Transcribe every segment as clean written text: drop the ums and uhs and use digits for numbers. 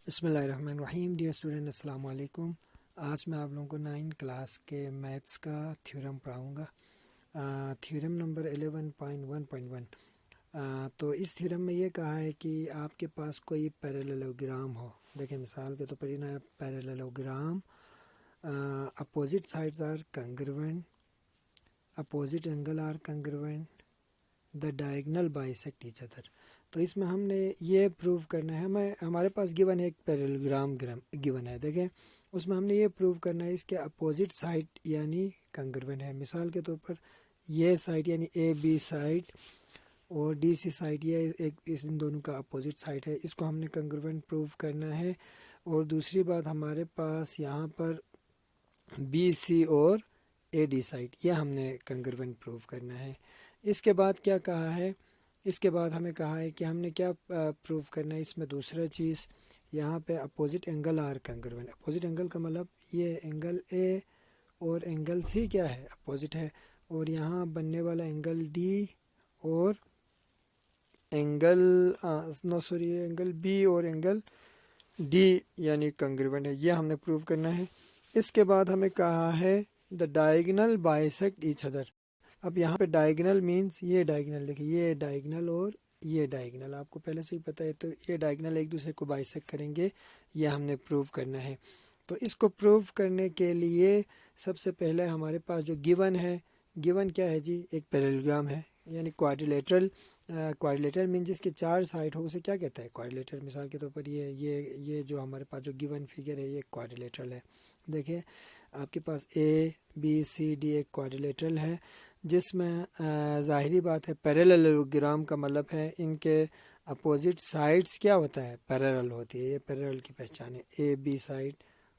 बिस्मिल्लाहिर्रहमानिर्रहीम। Dear student, अस्सलाम वालेकुम। आज मैं आप लोगों को 9 क्लास के मैथ्स का थ्योरम पढ़ाऊँगा। Theorem number 11.1.1। तो इस थ्योरम में ये कहा है कि आपके पास कोई पैरेललोग्राम हो। देखिए मिसाल के तौर पर ना, parallelogram, opposite sides are congruent, opposite angle are congruent, the diagonal bisect each other. तो इसमें हमने ये प्रूव करना है, हमारे पास गिवन है एक पैरेललोग्राम गिवन है। देखें उसमें हमने ये प्रूव करना है इसके अपोजिट साइड यानी कंग्रुएंट है। मिसाल के तौर पर ये साइड यानी ए बी साइड और डी सी साइड, ये एक इन दोनों का अपोजिट साइड है, इसको हमने कंग्रुएंट प्रूव करना है। और दूसरी बात, हमारे पास यहाँ पर बी सी और ए डी साइड, ये हमने कंग्रुएंट प्रूव करना है। इसके बाद क्या कहा है, इसके बाद हमें कहा है कि हमने क्या प्रूव करना है इसमें। दूसरा चीज़ यहाँ पे opposite angle are congruent. Opposite angle का मतलब ये एंगल ए और एंगल सी क्या है, अपोजिट है। और यहाँ बनने वाला एंगल डी और एंगल एंगल बी और एंगल डी यानी कंग्रुएंट है, ये हमने प्रूव करना है। इसके बाद हमें कहा है the diagonal bisect each other. अब यहाँ पे डायगोनल मीन्स ये डायगोनल, देखिए ये डायगोनल और ये डायगोनल आपको पहले से ही पता है, तो ये डायगोनल एक दूसरे को बाइसेक्ट करेंगे, ये हमने प्रूव करना है। तो इसको प्रूव करने के लिए सबसे पहले हमारे पास जो गिवन है, गिवन क्या है जी, एक पैरेललोग्राम है यानी क्वाड्रिलेटरल। क्वाड्रिलेटरल मीन जिसके चार साइड हो उसे क्या कहता है, क्वाड्रिलेटरल। मिसाल के तौर पर ये जो हमारे पास जो गिवन फिगर है ये क्वाड्रिलेटरल है। देखिए आपके पास ए बी सी डी एक क्वाड्रिलेटरल है, जिसमें ज़ाहिरी बात है पैरेललोग्राम का मतलब है इनके अपोजिट साइड्स क्या होता है, पैरेलल होती है। ये पैरेलल की पहचान है, ए बी साइड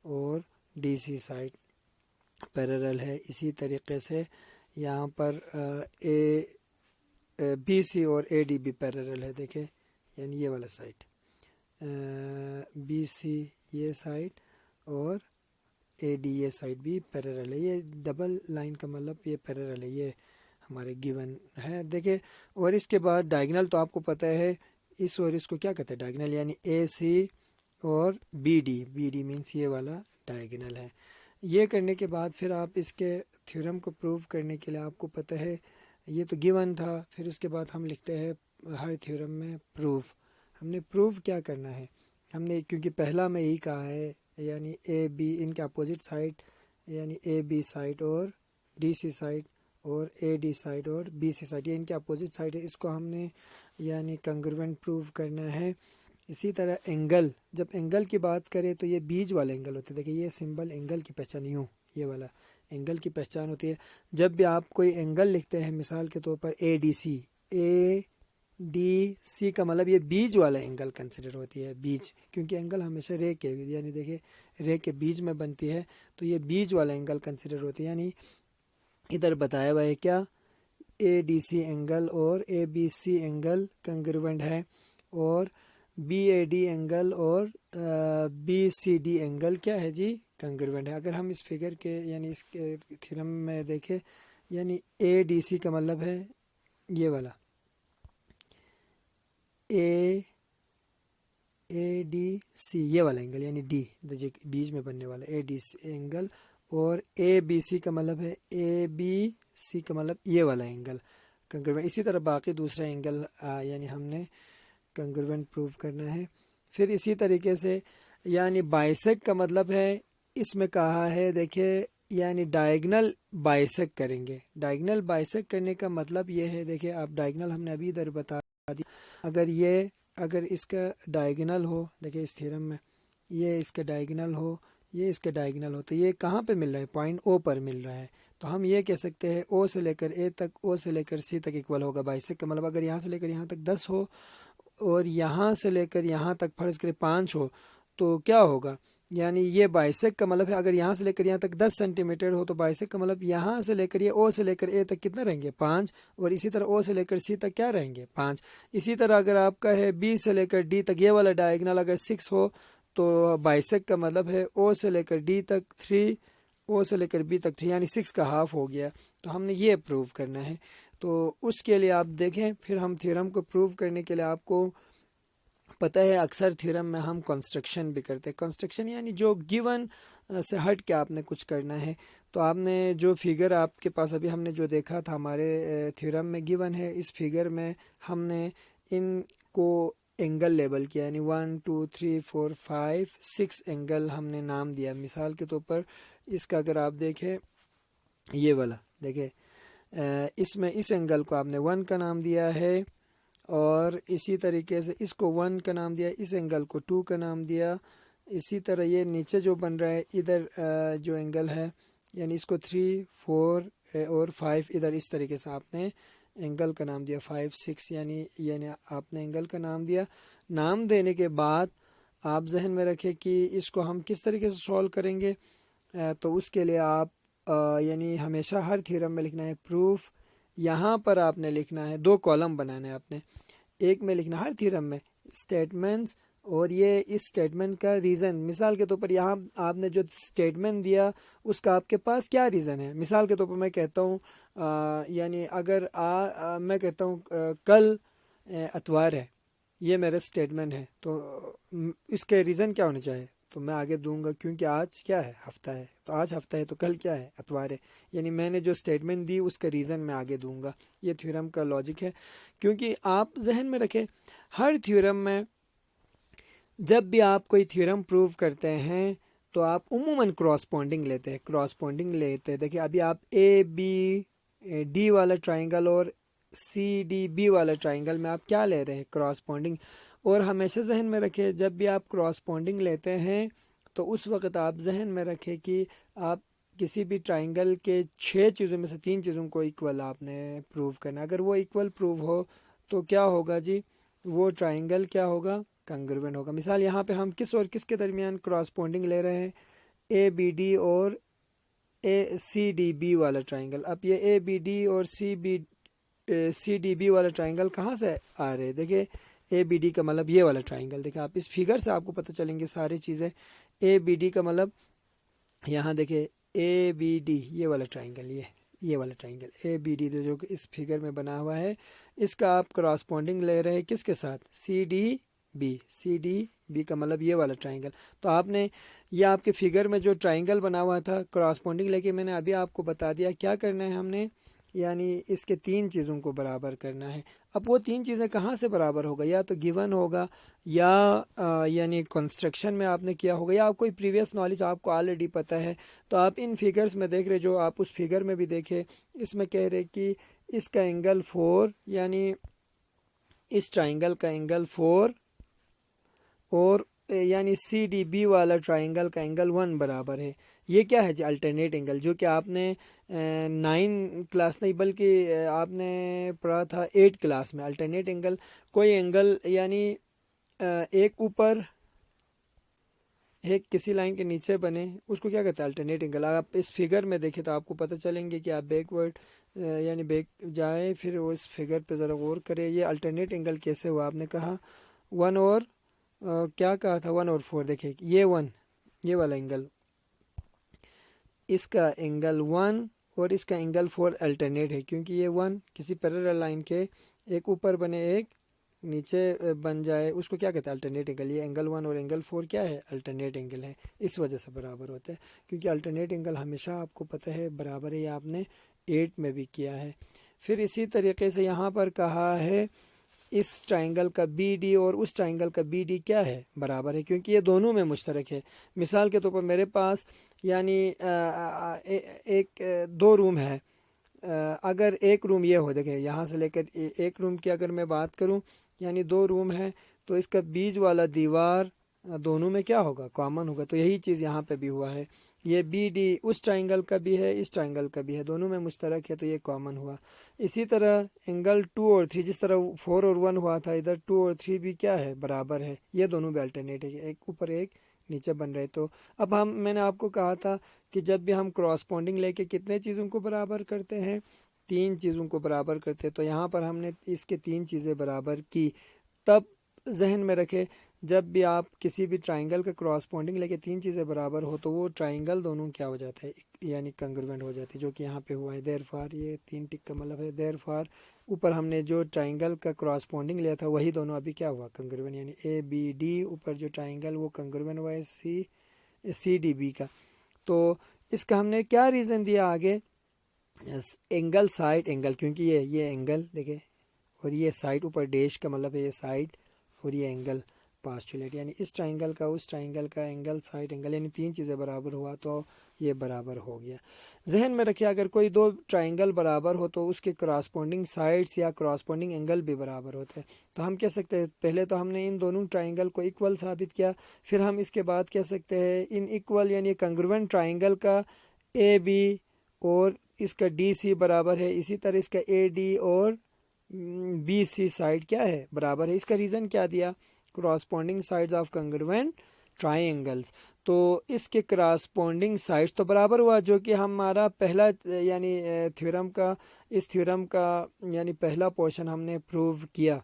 और डी सी साइड पैरेलल है। इसी तरीके से यहाँ पर ए बी सी और ए डी भी पैरेलल है। देखें यानी ये वाला साइड बी सी ये साइड और ए डी ये साइड भी पैरेलल है। ये डबल लाइन का मतलब ये पैरेलल है, ये हमारे गिवन है। देखें और इसके बाद डायगोनल तो आपको पता है, इस और इसको क्या कहते हैं, डायगोनल यानी ए सी और बी डी मीन्स ये वाला डायगोनल है। ये करने के बाद फिर आप इसके थ्योरम को प्रूव करने के लिए आपको पता है ये तो गिवन था, फिर उसके बाद हम लिखते हैं हर थ्योरम में प्रूफ। हमने प्रूव क्या करना है, हमने क्योंकि पहला में यही कहा है यानी ए बी इनके अपोजिट साइड यानी ए बी साइड और डी सी साइड और ए डी साइड और बी सी साइड, ये इनके अपोजिट साइड है, इसको हमने यानी कंग्रुएंट प्रूव करना है। इसी तरह एंगल, जब एंगल की बात करें तो ये बीच वाले एंगल होते हैं। देखिए ये सिंबल एंगल की पहचान, यूँ ये वाला एंगल की पहचान होती है। जब भी आप कोई एंगल लिखते हैं, मिसाल के तौर पर ए डी सी का मतलब ये बीच वाला एंगल कंसिडर होती है, बीच, क्योंकि एंगल हमेशा रे के यानी देखिए रे के बीच में बनती है, तो ये बीच वाला एंगल कंसिडर होती है। यानी इधर बताया हुआ है क्या, ए डी सी एंगल और A B C angle congruent है, और बी ए डी एंगल और बी सी डी एंगल क्या है जी, कंग्रुएंट है। अगर हम इस फिगर के यानी इस थ्योरम में देखें, यानी ए डी सी का मतलब है ये वाला ए डी सी, ये वाला एंगल यानी डी, बीच में बनने वाला ए डी सी एंगल, और ए बी सी का मतलब है ए बी सी का मतलब ये वाला एंगल कंग्रुएंट। इसी तरह बाकी दूसरा एंगल यानी हमने कंग्रुएंट प्रूव करना है। फिर इसी तरीके से यानी बाइसेक्ट का मतलब है, इसमें कहा है देखिए यानी डायगोनल बाइसेक्ट करेंगे। डायगोनल बाइसेक्ट करने का मतलब ये है, देखिए आप डायगोनल हमने अभी इधर बता दिया, अगर इसका डायगोनल हो, देखिए इस थ्योरम में ये इसका डायगोनल हो, ये इसका डायगोनल हो, तो ये कहाँ पे मिल रहा है, पॉइंट ओ पर मिल रहा है। तो हम ये कह सकते हैं ओ से लेकर ए तक, ओ से लेकर सी तक इक्वल होगा। बाइसेक्ट का मतलब अगर यहाँ से लेकर यहाँ तक 10 हो और यहाँ से लेकर यहाँ तक फर्ज करें 5 हो, तो क्या होगा, यानी ये बाइसेक्ट का मतलब है अगर यहाँ से लेकर यहाँ तक 10 सेंटीमीटर हो, तो बाइसेक्ट का मतलब यहाँ से लेकर ये ओ से लेकर ए तक कितना रहेंगे, 5, और इसी तरह ओ से लेकर सी तक क्या रहेंगे, 5। इसी तरह अगर आपका है बी से लेकर डी तक, ये वाला डायगोनल अगर 6 हो, तो बाइसेक्ट का मतलब है ओ से लेकर डी तक 3, ओ से लेकर बी तक 3, यानी 6 का हाफ हो गया। तो हमने ये प्रूव करना है। तो उसके लिए आप देखें, फिर हम थ्योरम को प्रूव करने के लिए आपको पता है अक्सर थ्योरम में हम कंस्ट्रक्शन भी करते हैं। कंस्ट्रक्शन यानी जो गिवन से हट के आपने कुछ करना है। तो आपने जो फिगर आपके पास अभी हमने जो देखा था हमारे थ्योरम में गिवन है, इस फिगर में हमने इनको एंगल लेबल किया, यानी 1 2 3 4 5 6 एंगल हमने नाम दिया। मिसाल के तौर पर इसका अगर आप देखें, ये वाला देखें, इसमें इस एंगल को आपने 1 का नाम दिया है, और इसी तरीके से इसको 1 का नाम दिया, इस एंगल को 2 का नाम दिया। इसी तरह ये नीचे जो बन रहा है इधर जो एंगल है, यानी इसको 3 4 और 5, इधर इस तरीके से आपने एंगल का नाम दिया 5 6, यानी आपने एंगल का नाम दिया। नाम देने के बाद आप जहन में रखें कि इसको हम किस तरीके से सॉल्व करेंगे। तो उसके लिए आप यानी हमेशा हर थ्योरम में लिखना है प्रूफ। यहाँ पर आपने लिखना है 2 कॉलम बनाना है आपने। एक में लिखना हर थ्योरम में स्टेटमेंट्स, और ये इस स्टेटमेंट का रीज़न। मिसाल के तौर पर यहाँ आपने जो स्टेटमेंट दिया उसका आपके पास क्या रीज़न है। मिसाल के तौर पर मैं कहता हूँ यानी अगर मैं कहता हूँ कल इतवार है, ये मेरा स्टेटमेंट है, तो इसके रीज़न क्या होने चाहिए, तो मैं आगे दूंगा क्योंकि आज क्या है, हफ्ता है, तो आज हफ्ता है तो कल क्या है, इतवार है। यानी मैंने जो स्टेटमेंट दी उसका रीज़न मैं आगे दूंगा। ये थ्योरम का लॉजिक है। क्योंकि आप जहन में रखें हर थ्योरम में जब भी आप कोई थ्योरम प्रूव करते हैं तो आप उमूमन क्रॉसपॉन्डिंग लेते हैं। देखिए अभी आप ए बी डी वाला ट्राइंगल और सी डी बी वाला ट्राइंगल में आप क्या ले रहे हैं, क्रॉसपॉन्डिंग। और हमेशा जहन में रखें जब भी आप क्रॉसपॉन्डिंग लेते हैं तो उस वक्त आप जहन में रखें कि आप किसी भी ट्राइंगल के 6 चीज़ों में से 3 चीज़ों को इक्वल आपने प्रूव करना। अगर वो इक्वल प्रूव हो तो क्या होगा जी, वो ट्राइंगल क्या होगा, कंग्रुएंट होगा। मिसाल यहाँ पे हम किस और किस के दरमियान क्रॉसपॉन्डिंग ले रहे हैं, ए बी डी और ए सी डी बी वाला ट्राइंगल। अब ये ए बी डी और सी डी बी वाला ट्राइंगल कहाँ से आ रहे हैं, देखिए ए बी डी का मतलब ये वाला ट्राइंगल। देखिए आप इस फिगर से आपको पता चलेंगे सारी चीज़ें। ए बी डी का मतलब यहाँ देखिए ए बी डी ये वाला ट्राइंगल, ये वाला ट्राइंगल ए बी डी जो कि इस फिगर में बना हुआ है, इसका आप क्रॉसपॉन्डिंग ले रहे हैं किसके साथ, सी डी बी का मतलब ये वाला ट्राइंगल। तो आपने ये आपके फिगर में जो ट्राइंगल बना हुआ था क्रॉसपॉन्डिंग लेके मैंने अभी आपको बता दिया क्या करना है हमने, यानी इसके 3 चीज़ों को बराबर करना है। अब वो 3 चीज़ें कहाँ से बराबर होगा, या तो गिवन होगा, या यानी कंस्ट्रक्शन में आपने किया होगा, या आप कोई प्रीवियस नॉलेज आपको ऑलरेडी पता है। तो आप इन फिगर्स में देख रहे, जो आप उस फिगर में भी देखे, इसमें कह रहे कि इसका एंगल 4, यानी इस ट्राइंगल का एंगल 4, और यानी सी डी बी वाला ट्राइंगल का एंगल 1 बराबर है। ये क्या है जी, अल्टरनेट एंगल, जो कि आपने 9 क्लास नहीं बल्कि आपने पढ़ा था 8 क्लास में। अल्टरनेट एंगल कोई एंगल यानी एक ऊपर एक किसी लाइन के नीचे बने उसको क्या कहते हैं, अल्टरनेट एंगल। आप इस फिगर में देखें तो आपको पता चलेंगे कि आप बैकवर्ड यानी बैक जाए, फिर वो इस फिगर पे ज़रा गौर करें। ये अल्टरनेट एंगल कैसे हुआ, आपने कहा 1 और क्या कहा था, 1 और 4। देखिए ये 1 ये वाला एंगल, इसका एंगल 1 और इसका एंगल 4 अल्टरनेट है, क्योंकि ये 1 किसी पैरेलल लाइन के एक ऊपर बने एक नीचे बन जाए उसको क्या कहते हैं, अल्टरनेट एंगल। ये एंगल 1 और एंगल 4 क्या है, अल्टरनेट एंगल है। इस वजह से बराबर होता है, क्योंकि अल्टरनेट एंगल हमेशा आपको पता है बराबर है। ये आपने 8 में भी किया है। फिर इसी तरीके से यहाँ पर कहा है इस ट्राइंगल का बी डी और उस ट्राइंगल का बी डी क्या है, बराबर है, क्योंकि ये दोनों में मुश्तरक है। मिसाल के तौर पर मेरे पास यानी एक 2 रूम है। अगर एक रूम ये हो, देखिए यहाँ से लेकर एक रूम की अगर मैं बात करूँ, यानी 2 रूम है, तो इसका बीच वाला दीवार दोनों में क्या होगा, कॉमन होगा। तो यही चीज़ यहाँ पे भी हुआ है। ये बी डी उस ट्राइंगल का भी है, इस ट्राइंगल का भी है, दोनों में मुश्तरक है, तो ये कॉमन हुआ। इसी तरह एंगल 2 और 3, जिस तरह 4 और 1 हुआ था, इधर 2 और 3 भी क्या है, बराबर है। ये दोनों भी अल्टरनेट है, एक ऊपर एक नीचे बन रहे। तो अब मैंने आपको कहा था कि जब भी हम क्रॉसपॉन्डिंग लेके कितने चीज़ों को बराबर करते हैं, 3 चीज़ों को बराबर करते हैं। तो यहाँ पर हमने इसके 3 चीज़ें बराबर की। तब जहन में रखे जब भी आप किसी भी ट्राइंगल का क्रॉसपॉन्डिंग लेके 3 चीज़ें बराबर हो तो वो ट्राइंगल दोनों क्या हो जाता है, यानी कंग्रुएंट हो जाती है, जो कि यहाँ पे हुआ है। देयरफॉर ये 3 टिक का मतलब है, देयरफॉर ऊपर हमने जो ट्राइंगल का क्रॉसपोंडिंग लिया था वही दोनों अभी क्या हुआ, कंग्रुवेंट, यानी ए बी डी ऊपर जो ट्राइंगल वो कंग्रुवेंट हुआ है सी डी बी का। तो इसका हमने क्या रीज़न दिया आगे, एंगल साइड एंगल, क्योंकि ये एंगल देखे और ये साइड ऊपर डैश का मतलब है ये साइड और ये एंगल पास्टुलेट, यानी इस ट्राइंगल का उस ट्राइंगल का एंगल साइड एंगल, यानी तीन चीज़ें बराबर हुआ तो ये बराबर हो गया। जहन में रखिए अगर कोई दो ट्राइंगल बराबर हो तो उसके क्रॉसपोंडिंग साइड्स या क्रॉसपोंडिंग एंगल भी बराबर होते हैं। तो हम कह सकते हैं पहले तो हमने इन दोनों ट्राइंगल को इक्वल साबित किया, फिर हम इसके बाद कह सकते हैं इन इक्वल यानी कंग्रुवेंट ट्राइंगल का ए बी और इसका डी सी बराबर है, इसी तरह इसका ए डी और बी सी साइड क्या है, बराबर है। इसका रीज़न क्या दिया, क्रॉसपोंडिंग साइड्स ऑफ कंग्रुवेंट ट्राइंगल्स, तो इसके क्रॉसपोंडिंग साइड्स तो बराबर हुआ, जो कि हमारा पहला यानी थ्योरम का, इस थ्योरम का यानी पहला पोर्शन हमने प्रूव किया।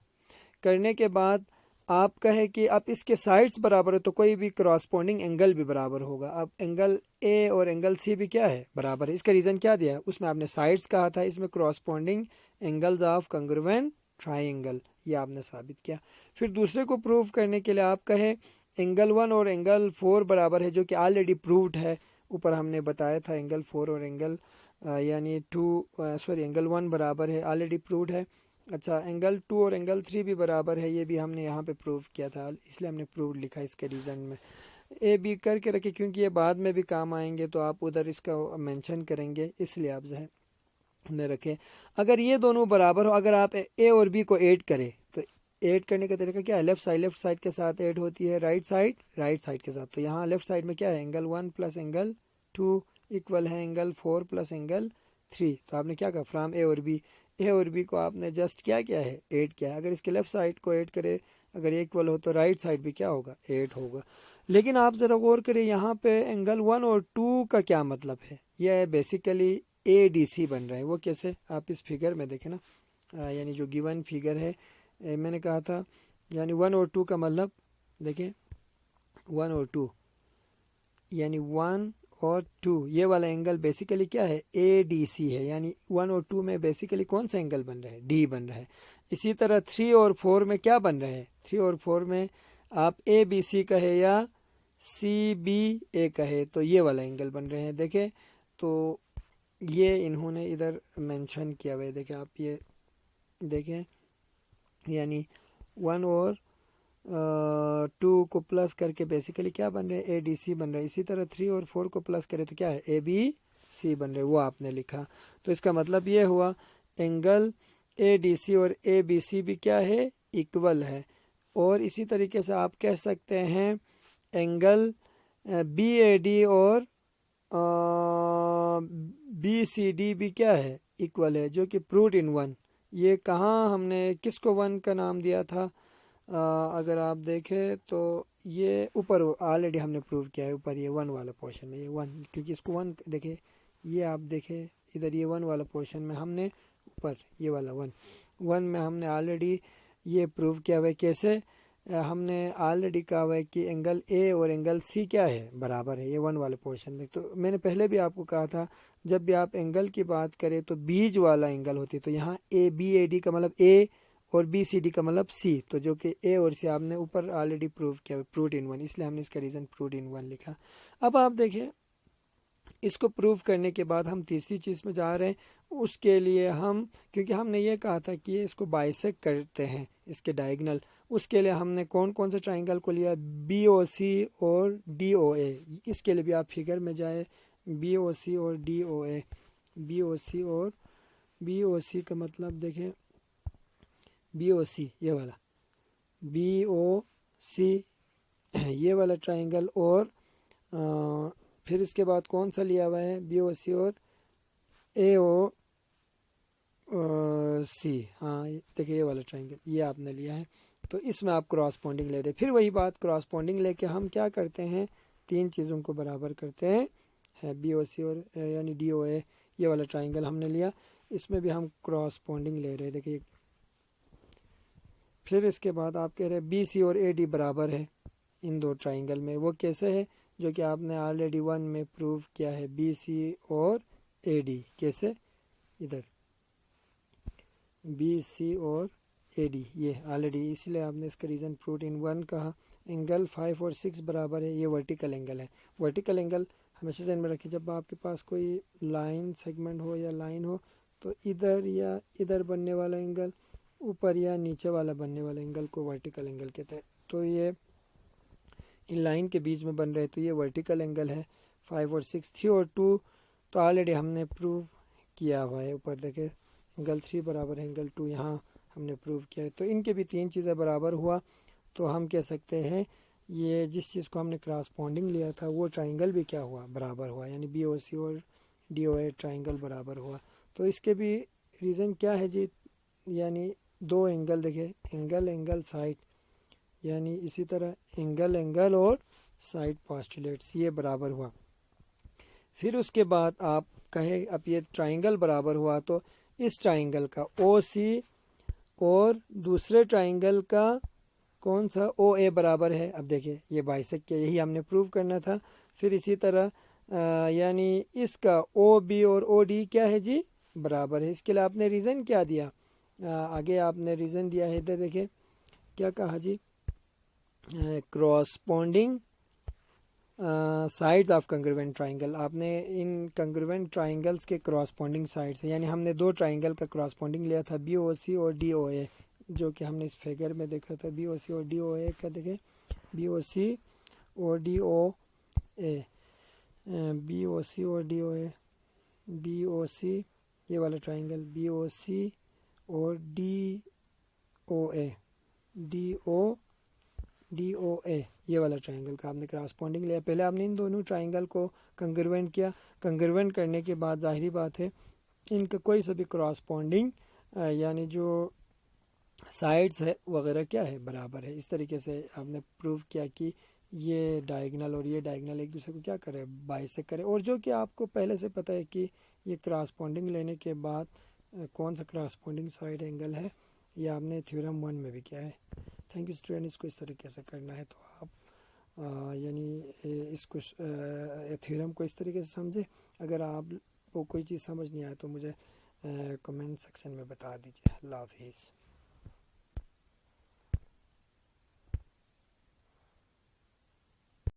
करने के बाद आप कहे कि अब इसके साइड्स बराबर है तो कोई भी क्रॉसपोंडिंग एंगल भी बराबर होगा। अब एंगल ए और एंगल सी भी क्या है, बराबर है। इसका रीज़न क्या दिया है, उसमें आपने साइड्स कहा था, इसमें क्रॉसपोंडिंग एंगल्स ऑफ कंग्रुवेंट ट्राइंगल, ये आपने साबित किया। फिर दूसरे को प्रूव करने के लिए आप कहे एंगल 1 और एंगल 4 बराबर है, जो कि ऑलरेडी प्रूव्ड है, ऊपर हमने बताया था एंगल 4 और एंगल यानी एंगल 1 बराबर है, ऑलरेडी प्रूव्ड है। अच्छा, एंगल 2 और एंगल 3 भी बराबर है, ये भी हमने यहाँ पे प्रूव किया था, इसलिए हमने प्रूव लिखा इसके रीज़न में। ए बी करके रखे क्योंकि ये बाद में भी काम आएंगे, तो आप उधर इसका मेंशन करेंगे, इसलिए आप जहन में रखें। अगर ये दोनों बराबर हो, अगर आप ए और बी को ऐड करें तो ऐड करने का तरीका क्या है, लेफ्ट साइड के साथ ऐड होती है, राइट साइड के साथ। तो यहाँ लेफ्ट साइड में क्या है, एंगल 1 प्लस एंगल 2 इक्वल है एंगल 4 प्लस एंगल 3। तो आपने क्या कहा, फ्रॉम ए और बी को आपने जस्ट क्या किया है, ऐड किया है। अगर इसके लेफ्ट साइड को ऐड करें, अगर इक्वल हो तो राइट साइड भी क्या होगा, 8 होगा। लेकिन आप ज़रा गौर करें यहाँ पे एंगल 1 और 2 का क्या मतलब है, यह बेसिकली ए डी सी बन रहा है। वो कैसे, आप इस फिगर में देखें ना, यानी जो गिवन फिगर है, मैंने कहा था यानी 1 और 2 का मतलब देखें, 1 और 2 यानी 1 और 2 ये वाला एंगल बेसिकली क्या है, ए डी सी है, यानी 1 और 2 में बेसिकली कौन सा एंगल बन रहा है, डी बन रहा है। इसी तरह 3 और 4 में क्या बन रहा है, 3 और 4 में आप ए बी सी कहे या सी बी ए कहे तो ये वाला एंगल बन रहे हैं। देखें तो ये इन्होंने इधर मेंशन किया हुआ है, देखें आप ये देखें, यानी 1 और 2 को प्लस करके बेसिकली क्या बन रहे हैं, ए डी सी बन रहा है। इसी तरह 3 और 4 को प्लस करें तो क्या है, ए बी सी बन रहे, वो आपने लिखा। तो इसका मतलब ये हुआ एंगल ए डी सी और ए बी सी भी क्या है, इक्वल है। और इसी तरीके से आप कह सकते हैं एंगल बी ए डी और बी सी डी भी क्या है, इक्वल है, जो कि प्रूव्ड इन 1। ये कहाँ हमने किसको 1 का नाम दिया था, अगर आप देखें तो ये ऊपर ऑलरेडी हमने प्रूव किया है, ऊपर ये 1 वाला पोर्शन में ये 1, क्योंकि इसको 1 देखे, ये आप देखें इधर ये 1 वाला पोर्शन में हमने ऊपर ये वाला 1 में हमने ऑलरेडी ये प्रूव किया हुआ है। कैसे, हमने ऑलरेडी कहा हुआ है कि एंगल ए और एंगल सी क्या है, बराबर है, ये 1 वाले पोर्शन में। तो मैंने पहले भी आपको कहा था जब भी आप एंगल की बात करें तो बीच वाला एंगल होती है, तो यहाँ ए बी ए डी का मतलब ए और बी सी डी का मतलब सी, तो जो कि ए और सी आपने ऊपर ऑलरेडी प्रूव किया, प्रूव्ड इन 1, इसलिए हमने इसका रीज़न प्रूव्ड इन 1 लिखा। अब आप देखें इसको प्रूव करने के बाद हम तीसरी चीज़ में जा रहे हैं। उसके लिए हम, क्योंकि हमने ये कहा था कि इसको बाइसेक्ट करते हैं इसके डायगोनल, उसके लिए हमने कौन कौन से ट्राइंगल को लिया, बी ओ सी और डी ओ ए। इसके लिए भी आप फिगर में जाए, बी ओ सी और डी ओ ए, बी ओ सी और बी ओ सी का मतलब देखें, बी ओ सी ये वाला, बी ओ सी ये वाला ट्राइंगल, और फिर इसके बाद कौन सा लिया हुआ है, बी ओ सी और ए ओ सी, हाँ देखिए ये वाला ट्राइंगल ये आपने लिया है। तो इसमें आप क्रॉसपोंडिंग ले रहे, फिर वही बात, क्रॉसपोंडिंग लेके हम क्या करते हैं, तीन चीज़ों को बराबर करते हैं, है बी ओ सी और यानी डी ओ ए, ये वाला ट्राइंगल हमने लिया, इसमें भी हम क्रॉसपोंडिंग ले रहे, देखिए। फिर इसके बाद आप कह रहे हैं बी सी और ए डी बराबर है इन दो ट्राइंगल में, वो कैसे है, जो कि आपने ऑलरेडी 1 में प्रूव किया है, बी सी और ए डी कैसे, इधर बी सी और ए डी, ये ऑलरेडी इसलिए आपने इसका रीज़न प्रूव इन वन कहा। एंगल 5 और 6 बराबर है, ये वर्टिकल एंगल है। वर्टिकल एंगल हमेशा ध्यान में रखिए, जब आपके पास कोई लाइन सेगमेंट हो या लाइन हो तो इधर या इधर बनने वाला एंगल, ऊपर या नीचे वाला बनने वाला एंगल को वर्टिकल एंगल कहते हैं। तो ये इन लाइन के बीच में बन रहे, तो ये वर्टिकल एंगल है। 5 और 6, 3 और 2 तो ऑलरेडी हमने प्रूव किया हुआ है। ऊपर देखे एंगल 3 बराबर है एंगल 2, यहाँ हमने प्रूव किया है। तो इनके भी तीन चीज़ें बराबर हुआ, तो हम कह सकते हैं ये जिस चीज़ को हमने क्रॉसपॉन्डिंग लिया था वो ट्राइंगल भी क्या हुआ, बराबर हुआ, यानी बी ओ सी और डी ओ ए ट्राइंगल बराबर हुआ। तो इसके भी रीज़न क्या है जी, यानी दो एंगल देखे, एंगल एंगल साइड, यानी इसी तरह एंगल एंगल और साइड पोस्टुलेट्स, ये बराबर हुआ। फिर उसके बाद आप कहे अब ये ट्राइंगल बराबर हुआ, तो इस ट्राइंगल का ओ सी और दूसरे ट्राइंगल का कौन सा ओ ए बराबर है। अब देखिए ये बाइसेक्ट किया, यही हमने प्रूव करना था। फिर इसी तरह यानी इसका ओ बी और ओ डी क्या है जी, बराबर है। इसके लिए आपने रीज़न क्या दिया, आगे आपने रीज़न दिया है, इधर देखिए क्या कहा जी, क्रॉसपॉन्डिंग साइड्स ऑफ कंग्रुवेंट ट्राइंगल। आपने इन कंग्रुवेंट ट्राइंगल्स के क्रॉसपॉन्डिंग साइड्स, यानी हमने दो ट्राइंगल का क्रॉसपॉन्डिंग लिया था, बी ओ सी और डी ओ ए, जो कि हमने इस फिगर में देखा था। बी ओ सी और डी ओ ए का देखें, बी ओ सी और डी ओ ए, बी ओ सी और डी ओ ए, बी ओ सी ये वाला ट्राइंगल, बी ओ सी और डी ओ ए, डी ओ ए ये वाला ट्राइंगल का आपने क्रॉसपॉन्डिंग लिया। पहले आपने इन दोनों ट्राइंगल को कंग्रुवेंट किया। कंग्रुवेंट करने के बाद जाहिर बात है इनका कोई सा भी क्रॉसपॉन्डिंग यानी जो साइड्स है वगैरह क्या है, बराबर है। इस तरीके से आपने प्रूव किया कि ये डायगनल और ये डायगनल एक दूसरे को क्या करे, बाइसेक्ट करे। और जो कि आपको पहले से पता है कि ये क्रॉसपॉन्डिंग लेने के बाद कौन सा क्रॉसपॉन्डिंग साइड एंगल है, ये आपने थ्योरम 1 में भी किया है। थैंक यू स्टूडेंट, इसको इस तरीके से करना है तो आप यानी इसको थ्योरम को इस तरीके से समझे। अगर आपको कोई चीज़ समझ नहीं आए तो मुझे कमेंट सेक्शन में बता दीजिए। अल्लाह हाफिज़।